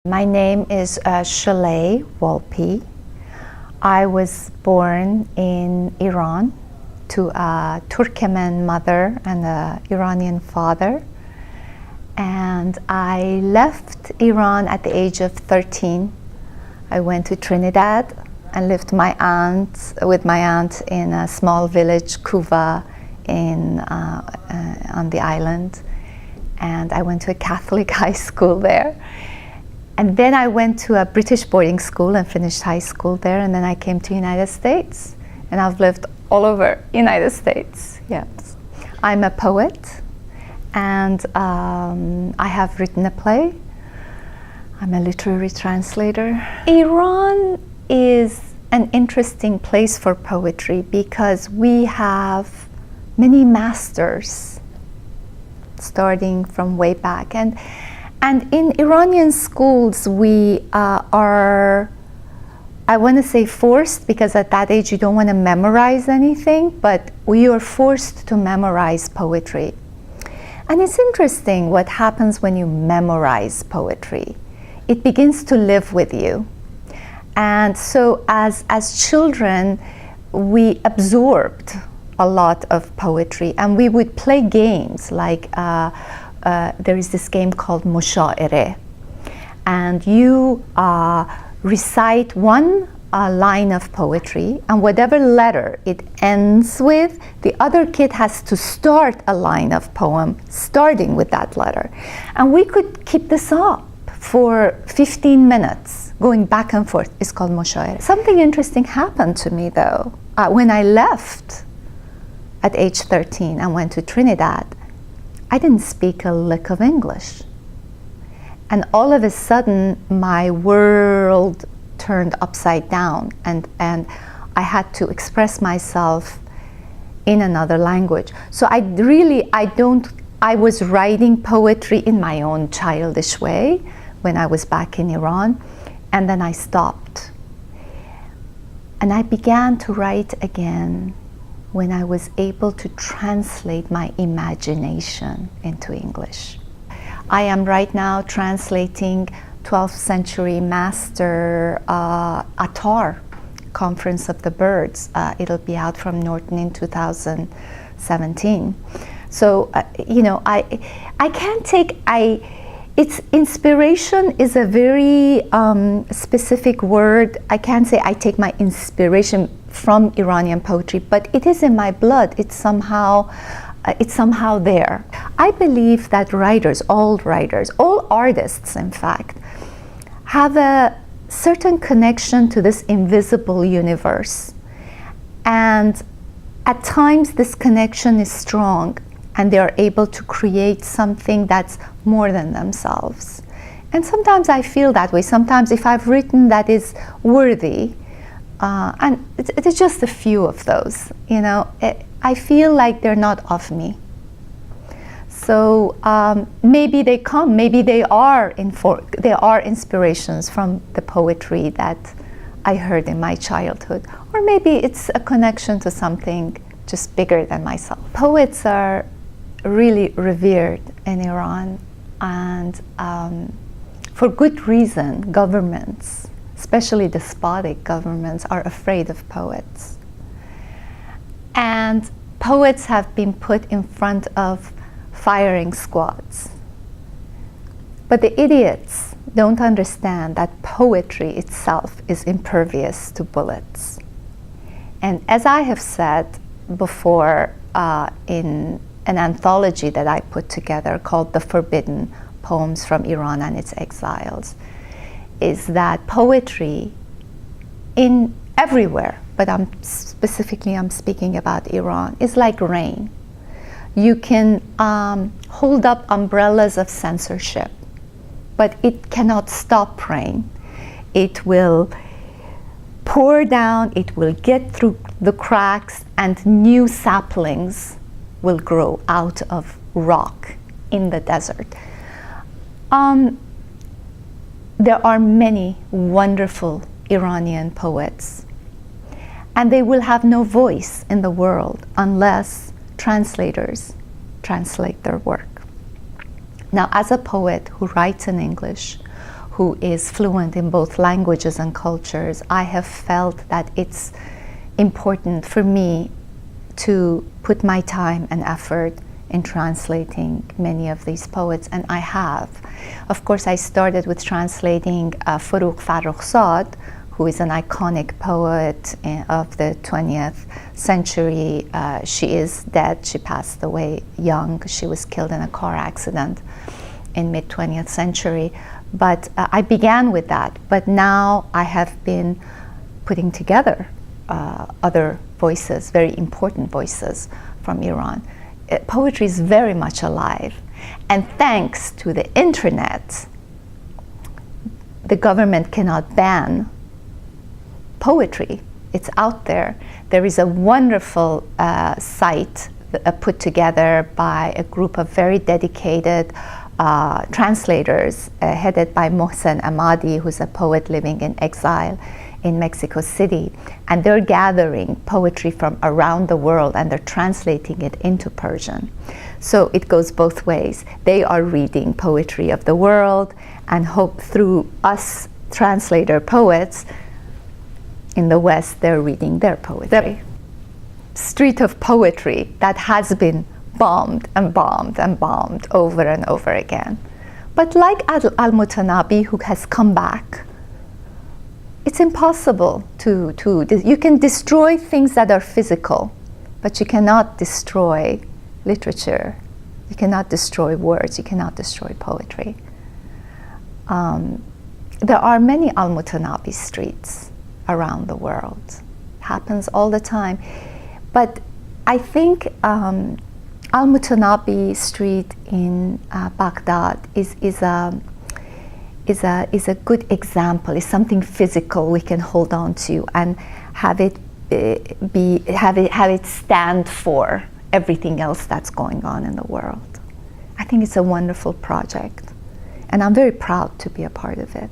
My name is Sholeh Wolpe. I was born in Iran to a Turkmen mother and an Iranian father. And I left Iran at the age of 13. I went to Trinidad and lived with my aunt in a small village, Kuva, on the island. And I went to a Catholic high school there. And then I went to a British boarding school and finished high school there. And then I came to the United States. And I've lived all over the United States, yes. I'm a poet. And I have written a play. I'm a literary translator. Iran is an interesting place for poetry because we have many masters starting from way back. And in Iranian schools, we are, I want to say forced, because at that age you don't want to memorize anything, but we are forced to memorize poetry. And it's interesting what happens when you memorize poetry. It begins to live with you. And so as children, we absorbed a lot of poetry, and we would play games like there is this game called Mushaire, and you recite one line of poetry, and whatever letter it ends with, the other kid has to start a line of poem starting with that letter. And we could keep this up for 15 minutes, going back and forth. It's called Mushaire. Something interesting happened to me though. When I left at age 13 and went to Trinidad, I didn't speak a lick of English. And all of a sudden, my world turned upside down, and I had to express myself in another language. So I was writing poetry in my own childish way when I was back in Iran, and then I stopped. And I began to write again when I was able to translate my imagination into English. I am right now translating 12th century master Attar, Conference of the Birds. It'll be out from Norton in 2017. So, I can't take, it's inspiration is a very specific word. I can't say I take my inspiration from Iranian poetry, but it is in my blood. It's somehow there. I believe that writers, all artists in fact, have a certain connection to this invisible universe. And at times this connection is strong, and they are able to create something that's more than themselves. And sometimes I feel that way. Sometimes if I've written that is worthy, and it's just a few of those, I feel like they're not of me. So maybe they come, maybe they are inspirations from the poetry that I heard in my childhood, or maybe it's a connection to something just bigger than myself. Poets are really revered in Iran, and for good reason. Governments, especially despotic governments, are afraid of poets. And poets have been put in front of firing squads. But the idiots don't understand that poetry itself is impervious to bullets. And as I have said before in an anthology that I put together called The Forbidden Poems from Iran and Its Exiles, is that poetry in everywhere, but I'm speaking about Iran, is like rain. You can hold up umbrellas of censorship, but it cannot stop rain. It will pour down, it will get through the cracks, and new saplings will grow out of rock in the desert. There are many wonderful Iranian poets, and they will have no voice in the world unless translators translate their work. Now, as a poet who writes in English, who is fluent in both languages and cultures, I have felt that it's important for me to put my time and effort in translating many of these poets, and I have. Of course, I started with translating Forough Farrokhzad, who is an iconic poet of the 20th century. She is dead. She passed away young. She was killed in a car accident in mid-20th century. But I began with that. But now I have been putting together other voices, very important voices from Iran. Poetry is very much alive. And thanks to the internet, the government cannot ban poetry. It's out there. There is a wonderful site put together by a group of very dedicated translators headed by Mohsen Ahmadi, who's a poet living in exile in Mexico City. And they're gathering poetry from around the world and they're translating it into Persian. So it goes both ways. They are reading poetry of the world and hope through us translator poets in the West, they're reading their poetry. The street of poetry that has been bombed and bombed and bombed over and over again. But like al-Mutanabbi, who has come back, it's impossible you can destroy things that are physical, but you cannot destroy literature. You cannot destroy words. You cannot destroy poetry. There are many al-Mutanabbi streets around the world. It happens all the time. But I think al-Mutanabbi Street in Baghdad is a good example. It's something physical we can hold on to and have it stand for everything else that's going on in the world. I think it's a wonderful project, and I'm very proud to be a part of it.